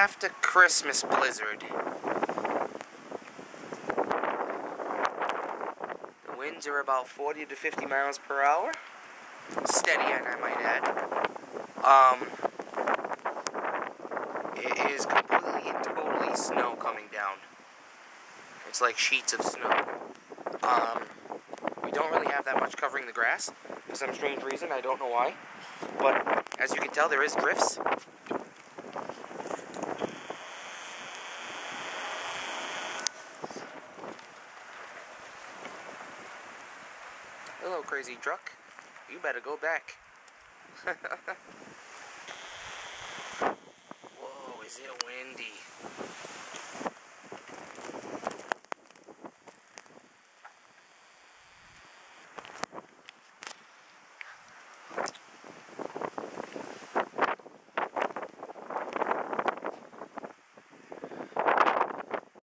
after Christmas blizzard. The winds are about 40 to 50 miles per hour. Steady, and I might add. It is completely and totally snow coming down. It's like sheets of snow. We don't really have that much covering the grass for some strange reason. I don't know why. But as you can tell, there is drifts. Hello, crazy truck. You better go back. Whoa, is it windy?